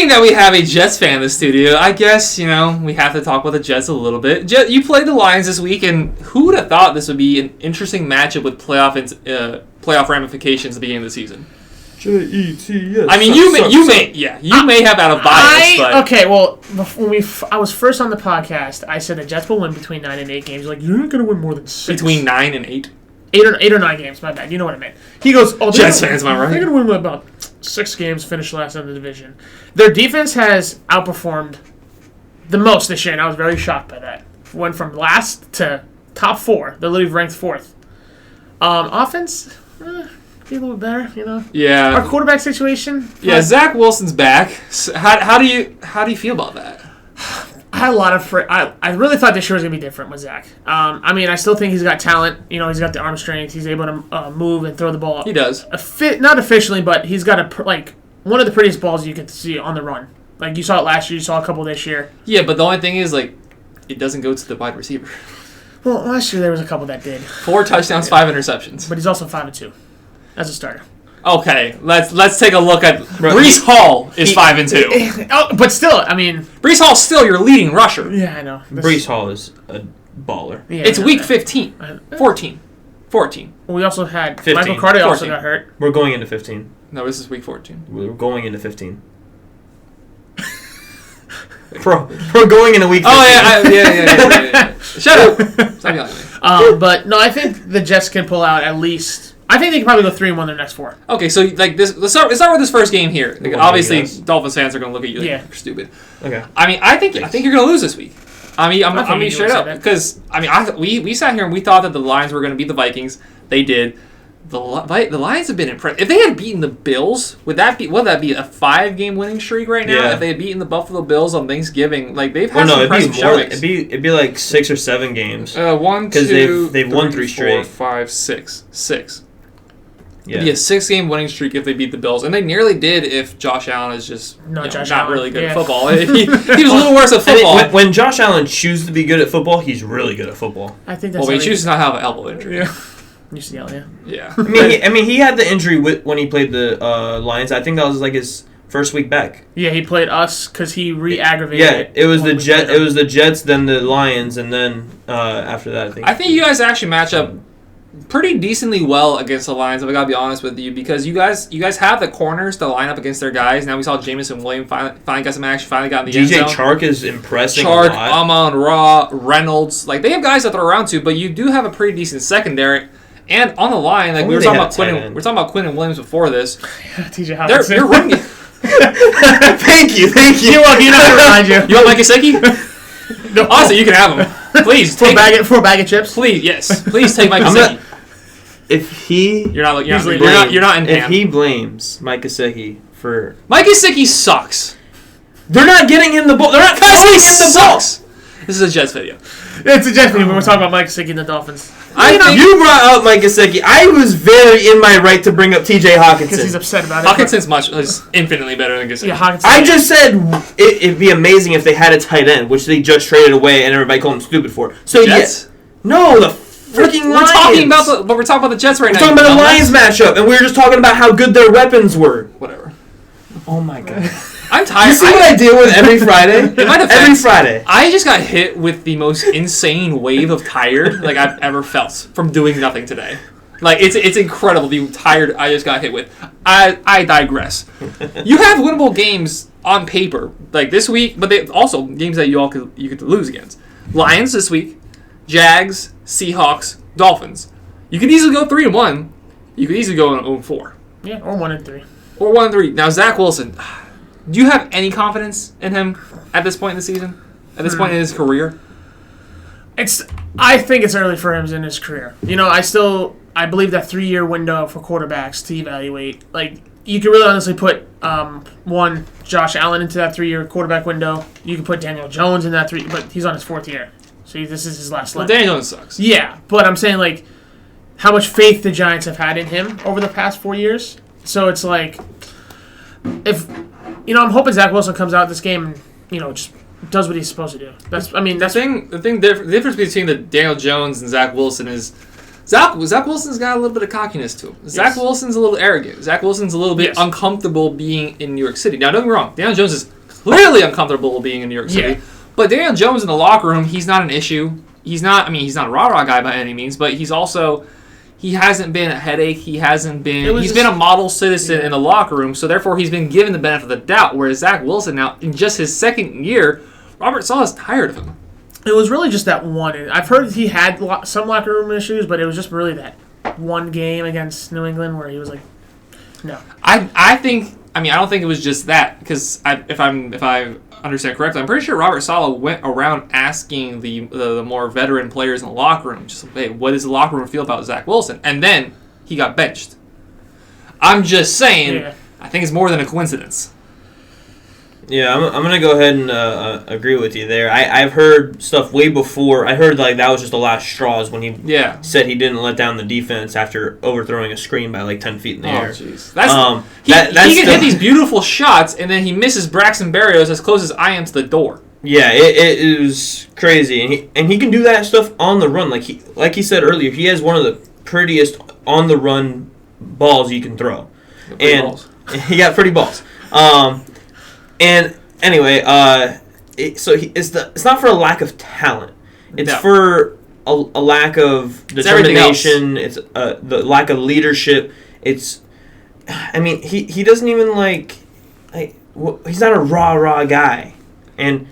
Being that we have a Jets fan in the studio, I guess, we have to talk about the Jets a little bit. You played the Lions this week, and who would have thought this would be an interesting matchup with playoff ramifications at the beginning of the season? Jets. I mean, you may have out of bias, but... Okay, well, when I was first on the podcast, I said the Jets will win between 9 and 8 games. You're like, you're not going to win more than 6. Between 9 and 8? 8 or 9 games, my bad. You know what I meant. He goes, Jets fans, am I right? They're going to win about 6 games, finish last in the division. Their defense has outperformed the most this year, and I was very shocked by that. Went from last to top 4. They're literally ranked 4th. Offense, be a little bit better, Yeah. Our quarterback situation. Yeah, Zach Wilson's back. So how do you feel about that? I had a lot of... I really thought this year was going to be different with Zach. I still think he's got talent. He's got the arm strength. He's able to move and throw the ball. He does. Not efficiently, but he's got one of the prettiest balls you can see on the run. Like, you saw it last year. You saw a couple this year. Yeah, but the only thing is, it doesn't go to the wide receiver. Well, last year there was a couple that did. 4 touchdowns, 5 interceptions. But he's also 5-2 as a starter. Okay, let's take a look at Breece Hall is 5-2. Oh, but still, Breece Hall's still your leading rusher. Yeah, I know. Breece Hall is a baller. Yeah, it's week 15. 14. Well, we also had 15. Michael Carter 14. also got hurt. We're going into 15. No, this is week 14. We're going into 15. We're going into week 15. Oh, yeah. Shut up. Stop yelling at me. But, no, I think the Jets can pull out at least... I think they can probably go 3-1 their next 4. Okay, so let's start with this first game here. Obviously, Dolphins fans are going to look at you like you're stupid. Okay. I think you're going to lose this week. I'm straight up because we sat here and we thought that the Lions were going to beat the Vikings. They did. The Lions have been impressed. If they had beaten the Bills, would that be a 5-game winning streak right now? Yeah. If they had beaten the Buffalo Bills on Thanksgiving, they've had some impressive showings. It'd be like 6 or 7 games. 1, 2, they've won 3 straight. 4, 5, 6. Yeah. It'd be a 6-game winning streak if they beat the Bills, and they nearly did if Josh Allen is just not really good at football. He was a little worse at football. When Josh Allen chooses to be good at football, he's really good at football. I think that's. Well, he chooses not to have an elbow injury. Yeah. UCL, yeah. He had the injury when he played the Lions. I think that was like his first week back. Yeah, he played us because he re-aggravated. Yeah, it was the Jets, then the Lions, and then after that, I think you guys actually match up pretty decently well against the Lions, if I gotta be honest with you, because you guys have the corners to line up against their guys. Now we saw Jameson Williams finally got some action, finally got in the end zone. DJ Chark is impressing a lot. Amon-Ra, Reynolds, they have guys to throw around to, but you do have a pretty decent secondary. And on the line, we were talking about Quinn and Williams before this. TJ Hawkins. They're running. Thank you. You're welcome. You know how to remind you. You want Mike Gesicki? No. Honestly, you can have him. Please for a bag of chips. Please, yes. Please take Mike Gesicki. You're not in. If he blames Mike Gesicki for Mike Gesicki sucks. They're not getting him the ball. They're not throwing him the ball. This is a Jets video. It's a Jets video, but we're talking about Mike Gesicki and the Dolphins. You brought up Mike Gesicki. I was very in my right to bring up TJ Hawkinson. Because he's upset about it. Hawkinson's is infinitely better than Gesicki. Yeah, Hawkinson. I just said it'd be amazing if they had a tight end, which they just traded away and everybody called him stupid for. So Jets? No, the freaking Lions. We're talking about the Jets right now. We're talking about the Lions matchup, and we were just talking about how good their weapons were. Whatever. Oh my god. I'm tired. You see what I deal with every Friday? Every Friday. I just got hit with the most insane wave of tired I've ever felt from doing nothing today. It's incredible the tired I just got hit with. I digress. You have winnable games on paper this week, but they also games that you could lose against. Lions this week, Jags, Seahawks, Dolphins. You could easily go 3-1. You could easily go 0-4. Yeah, or 1-3. Or 1-3. Now Zach Wilson. Do you have any confidence in him at this point in the season? At this point in his career? I think it's early for him in his career. I believe that 3-year window for quarterbacks to evaluate. You could really honestly put Josh Allen into that 3-year quarterback window. You could put Daniel Jones in that 3, but he's on his 4th year. So this is his last leg. Well, Daniel Jones sucks. Yeah, but I'm saying how much faith the Giants have had in him over the past 4 years. So it's if I'm hoping Zach Wilson comes out this game and just does what he's supposed to do. The difference between the Daniel Jones and Zach Wilson is Zach Wilson's got a little bit of cockiness to him. Zach Wilson's a little arrogant. Zach Wilson's a little bit uncomfortable being in New York City. Now, don't get me wrong. Daniel Jones is clearly uncomfortable being in New York City. Yeah. But Daniel Jones in the locker room, he's not an issue. He's not a rah-rah guy by any means, but he's also... He hasn't been a headache. He's been a model citizen in the locker room, so therefore he's been given the benefit of the doubt. Whereas Zach Wilson now, in just his second year, Robert Saleh's tired of him. It was really just that one. I've heard he had some locker room issues, but it was just really that one game against New England where he was like, no. I don't think it was just that, because if I understand correctly, I'm pretty sure Robert Saleh went around asking the more veteran players in the locker room, just hey, what does the locker room feel about Zach Wilson? And then he got benched. I'm just saying, I think it's more than a coincidence. Yeah, I'm going to go ahead and agree with you there. I've heard stuff way before. I heard like that was just the last straws when he said he didn't let down the defense after overthrowing a screen by like 10 feet in the air. Jeez. He can hit these beautiful shots, and then he misses Braxton Berrios as close as I am to the door. Yeah, it was crazy, and he can do that stuff on the run. Like he said earlier, he has one of the prettiest on the run balls you can throw, he got pretty balls. And anyway, it's not for a lack of talent. It's for a lack of determination. It's the lack of leadership. He doesn't even he's not a rah guy, and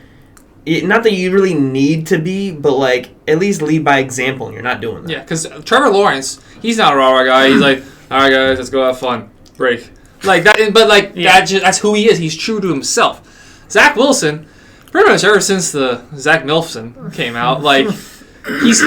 not that you really need to be, but like at least lead by example. And you're not doing that. Yeah, because Trevor Lawrence, he's not a rah guy. He's like, all right guys, let's go have fun, break. Like that, but that's who he is. He's true to himself. Zach Wilson, pretty much ever since the Zach Milfson came out, like he's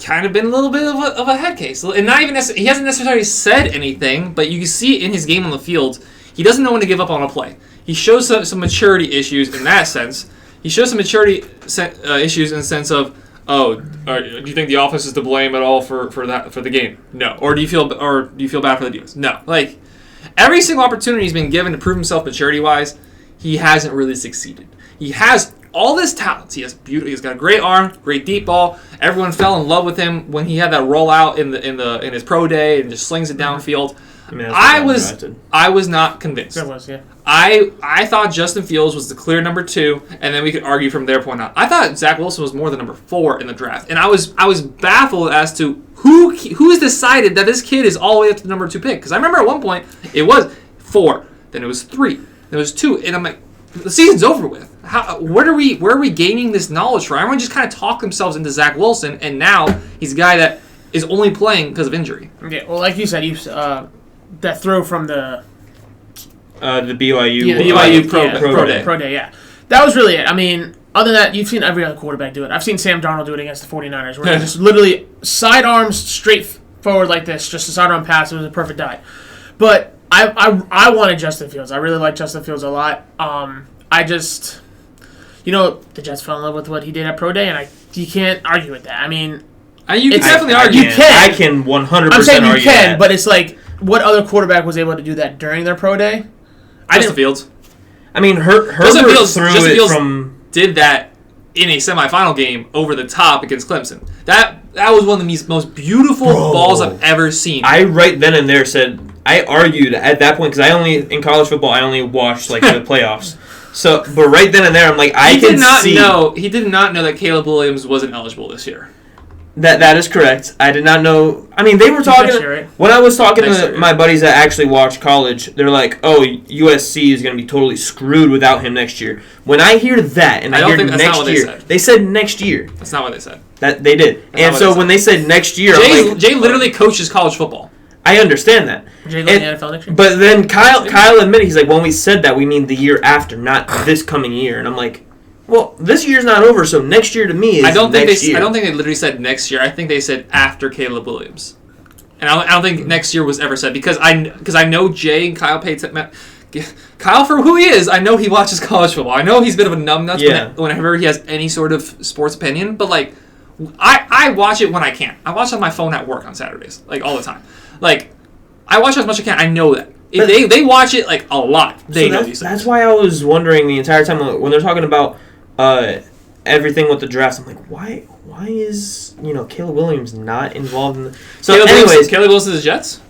kind of been a little bit of a head case, and not even he hasn't necessarily said anything, but you can see it in his game on the field. He doesn't know when to give up on a play. He shows some maturity issues in that sense. He shows some maturity issues in the sense of, do you think the offense is to blame at all for the game? No. Or do you feel bad for the defense? No. Like every single opportunity he's been given to prove himself maturity wise, he hasn't really succeeded. He has all this talent. He's got a great arm, great deep ball. Everyone fell in love with him when he had that rollout in his pro day and just slings it downfield. I was not convinced. That was, yeah. I thought Justin Fields was the clear number 2, and then we could argue from their point out. I thought Zach Wilson was more than number 4 in the draft, and I was baffled as to who has decided that this kid is all the way up to the number 2 pick. Because I remember at one point it was 4, then it was 3, then it was 2, and I'm like, the season's over with. Where are we gaining this knowledge from? Everyone just kind of talked themselves into Zach Wilson, and now he's a guy that is only playing because of injury. Yeah, well, like you said, that throw from the BYU Pro Day, yeah. That was really it. I mean, other than that, you've seen every other quarterback do it. I've seen Sam Darnold do it against the 49ers, where he just literally sidearms straight forward like this, just a sidearm pass. It was a perfect dive. But I wanted Justin Fields. I really like Justin Fields a lot. The Jets fell in love with what he did at Pro Day, and you can't argue with that. I mean, you can definitely argue. You can. I can 100% argue. I'm saying you can, but it's like, what other quarterback was able to do that during their Pro Day? Justin Fields. I mean, Herbert Justin Fields did that in a semifinal game over the top against Clemson. That was one of the most beautiful balls I've ever seen. I right then and there I argued at that point because in college football I only watched like the playoffs. So, but right then and there I'm like he did not know that Caleb Williams wasn't eligible this year. That is correct. I did not know. I mean, they were talking when I was talking to my buddies that actually watch college. They're like, "Oh, USC is going to be totally screwed without him next year." When I hear that, and I hear next year, they said next year. That's not what they said. That they did, and so when they said next year, Jay literally coaches college football. I understand that. Jay in the NFL next year. But then Kyle admitted, he's like, "When we said that, we mean the year after, not this coming year." And I'm like, well, this year's not over, so next year to me is next year. I don't think they literally said next year. I think they said after Caleb Williams. And I don't think next year was ever said because I know Jay and Kyle paid Kyle for who he is. I know he watches college football. I know he's a bit of a numbnuts whenever he has any sort of sports opinion. But like, I watch it when I can. I watch it on my phone at work on Saturdays, like all the time. Like, I watch it as much as I can. I know that. If they watch it like a lot. They know these things. That's why I was wondering the entire time when they're talking about everything with the drafts, I'm like, why is Caleb Williams not involved in the... So Caleb Williams is the Jets?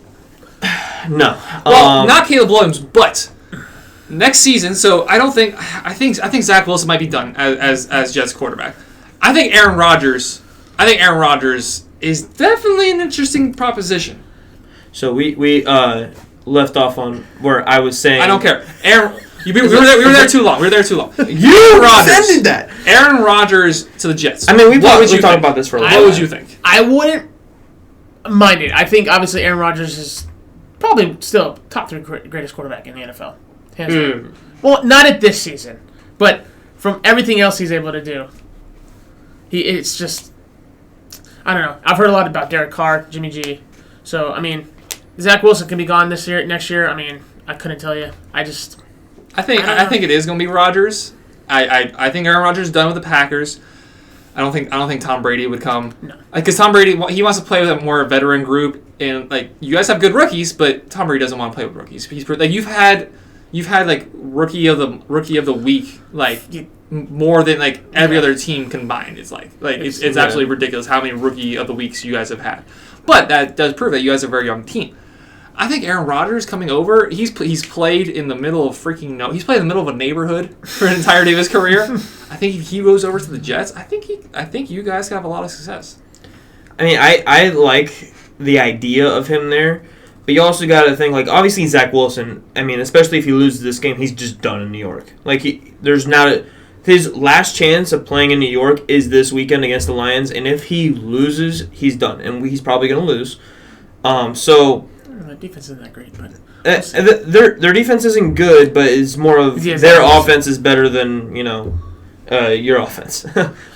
No. Well, not Caleb Williams, but next season. So I think Zach Wilson might be done as Jets quarterback. I think Aaron Rodgers is definitely an interesting proposition. So we left off on where I was saying... I don't care. Aaron... We were there too long. You defended that. Aaron Rodgers to the Jets. I mean, we talked about this for a while. What would you think? I wouldn't mind it. I think, obviously, Aaron Rodgers is probably still top 3 greatest quarterback in the NFL. Hands down. Well, not at this season, but from everything else he's able to do. It's just... I don't know. I've heard a lot about Derek Carr, Jimmy G. So, I mean, Zach Wilson can be gone next year. I mean, I couldn't tell you. I think it is going to be Rodgers. I think Aaron Rodgers is done with the Packers. I don't think Tom Brady would come. No. Because Tom Brady, he wants to play with a more veteran group, and you guys have good rookies, but Tom Brady doesn't want to play with rookies. He's you've had rookie of the week more than every other team combined. It's it's absolutely ridiculous how many rookie of the weeks you guys have had. But that does prove that you guys are a very young team. I think Aaron Rodgers coming over, he's played in the middle of he's played in the middle of a neighborhood for an entirety of his career. I think he goes over to the Jets. I think you guys can have a lot of success. I mean, I like the idea of him there, but you also got to think obviously Zach Wilson. I mean, especially if he loses this game, he's just done in New York. His last chance of playing in New York is this weekend against the Lions, and if he loses, he's done, and he's probably going to lose. So. Their defense isn't that great, but their defense isn't good, but it's more of their offense is better than your offense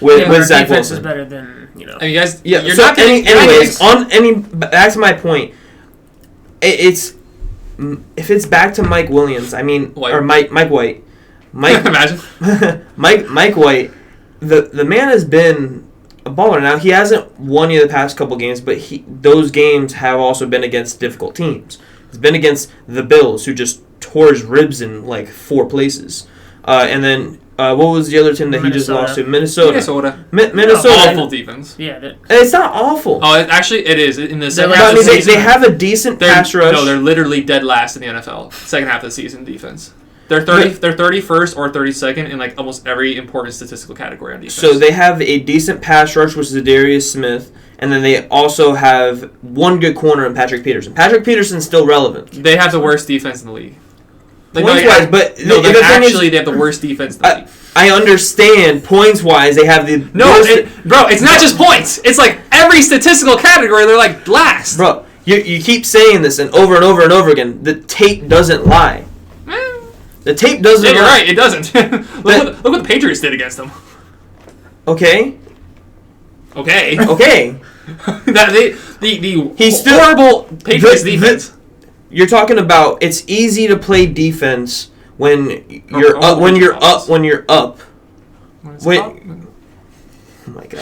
with Zach defense Wilson. Is better than I mean, you guys, you're so not getting. Anyways, back to my point. It's if it's back to Mike Williams. I mean, White. Or Mike White. Imagine Mike White. The man has been a baller. Now, he hasn't won you the past couple games, but those games have also been against difficult teams. It's been against the Bills, who just tore his ribs in 4 places. And then, what was the other team that he just lost to? Minnesota. Minnesota. Awful defense. Yeah. It's not awful. Oh, actually, it is. In the second half of the season. They have a decent pass rush. No, they're literally dead last in the NFL. Second half of the season defense. They're 31st or 32nd in almost every important statistical category on defense. So they have a decent pass rush, which is Darius Smith, and then they also have one good corner in Patrick Peterson. Patrick Peterson's still relevant. They have the worst defense in the league. They have the worst defense in the league. I understand points-wise they have the it's not just points. It's every statistical category they're last. Bro, you keep saying this and over and over again. The tape doesn't lie. The tape doesn't lie. You're right, it doesn't. look what the Patriots did against them. Okay. He's still horrible Patriots defense. You're talking about it's easy to play defense when you're up. When you're up. Wait. Oh my god!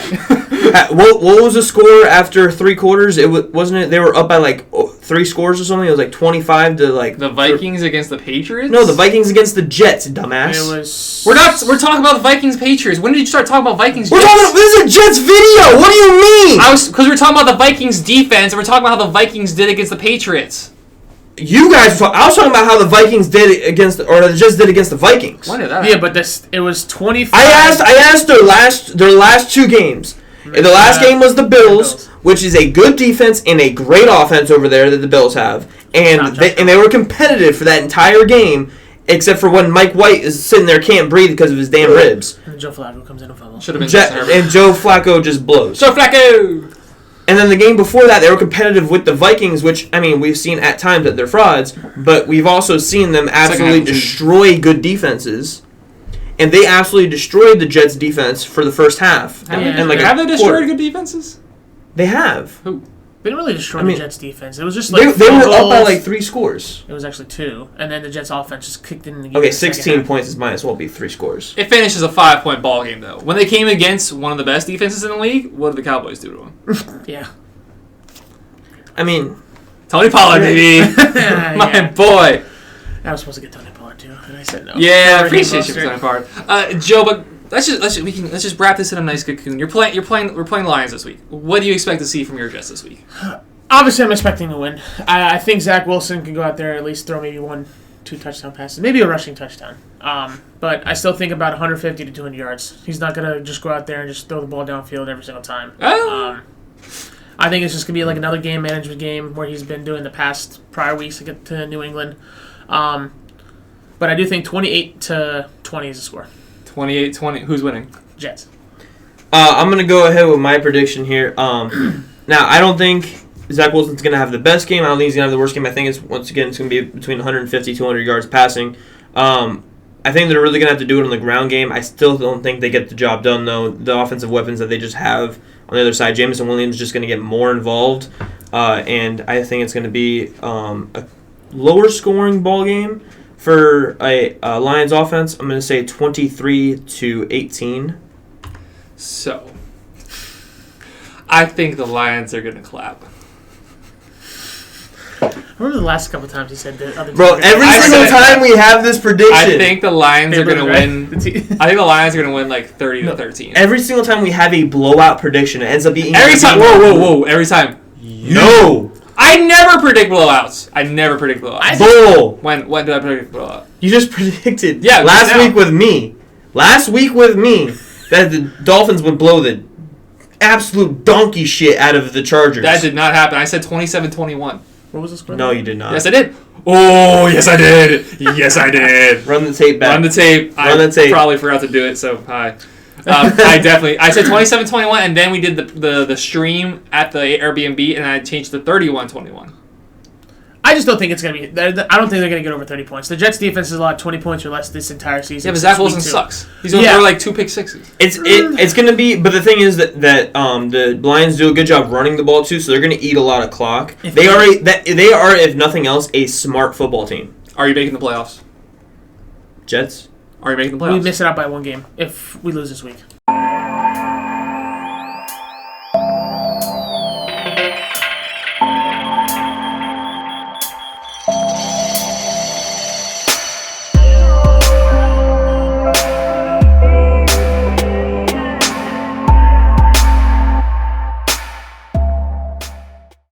What was the score after 3 quarters? Wasn't it? They were up by 3 scores or something. It was 25 to the Vikings against the Patriots. No, the Vikings against the Jets, dumbass. It was. We're talking about the Vikings Patriots. When did you start talking about Vikings? This is a Jets video. What do you mean? Because we're talking about the Vikings defense, and we're talking about how the Vikings did against the Patriots. You guys, I was talking about how the Vikings did against, or the Jets did against the Vikings. When did that? Yeah, but it was 25. I asked their last 2 games. The last game was the Bills, which is a good defense and a great offense over there that the Bills have, and they were competitive for that entire game, except for when Mike White is sitting there can't breathe because of his damn ribs. And Joe Flacco comes in and fumbles. Should have been. And Joe Flacco just blows. Joe Flacco. And then the game before that, they were competitive with the Vikings, which, I mean, we've seen at times that they're frauds, but we've also seen them absolutely destroy good defenses. And they absolutely destroyed the Jets' defense for the first half. Have they destroyed good defenses? They have. Who? They didn't really destroy the Jets' defense. It was just they were up by 3 scores. It was actually 2, and then the Jets' offense just kicked in the game. Okay, 16 points might as well be 3 scores. It finishes a 5-point ball game, though. When they came against one of the best defenses in the league, what did the Cowboys do to them? Yeah. I mean, Tony Pollard, baby, my boy. I was supposed to get Tony Pollard too, and I said no. Yeah, I appreciate you for Tony Pollard. Joe, but let's just wrap this in a nice cocoon. We're playing Lions this week. What do you expect to see from your Jets this week? Obviously, I'm expecting to win. I think Zach Wilson can go out there and at least throw maybe 1-2 touchdown passes, maybe a rushing touchdown. But I still think about 150 to 200 yards. He's not gonna just go out there and just throw the ball downfield every single time. I think it's just gonna be like another game management game where he's been doing the past prior weeks to get to New England. But I do think 28-20 is the score. 28-20. Who's winning? Jets. I'm going to go ahead with my prediction here. Now, I don't think Zach Wilson's going to have the best game. I don't think he's going to have the worst game. I think it's going to be between 150 200 yards passing. I think they're really going to have to do it on the ground game. I still don't think they get the job done, though. The offensive weapons that they just have on the other side, Jameson Williams is just going to get more involved. And I think it's going to be a lower scoring ball game for a Lions offense. I'm going to say 23-18. So, I think the Lions are going to clap. I remember the last couple times he said that. Bro, every single time we have this prediction, I think the Lions are going to win. I think the Lions are going to win like 30-13. Every single time we have a blowout prediction, it ends up being every time. Whoa! Every time. No. I never predict blowouts. Bull. When did I predict blowout? You just predicted. Yeah. Last week with me that the Dolphins would blow the absolute donkey shit out of the Chargers. That did not happen. I said 27-21. What was the score? No, you did not. Yes, I did. Oh, yes, I did. Yes, I did. Run the tape back. Run the tape. I probably forgot to do it, so hi. I said 27-21, and then we did the stream at the Airbnb, and I changed to 31-21. I just don't think it's going to be... I don't think they're going to get over 30 points. The Jets' defense is allowed 20 points or less this entire season. Yeah, but Zach Wilson sucks. He's going to throw like 2 pick sixes. It's going to be... But the thing is that the Lions do a good job running the ball, too, so they're going to eat a lot of clock. They are, if nothing else, a smart football team. Are you making the playoffs? Jets? Are you making the playoffs? We miss it out by 1 game if we lose this week.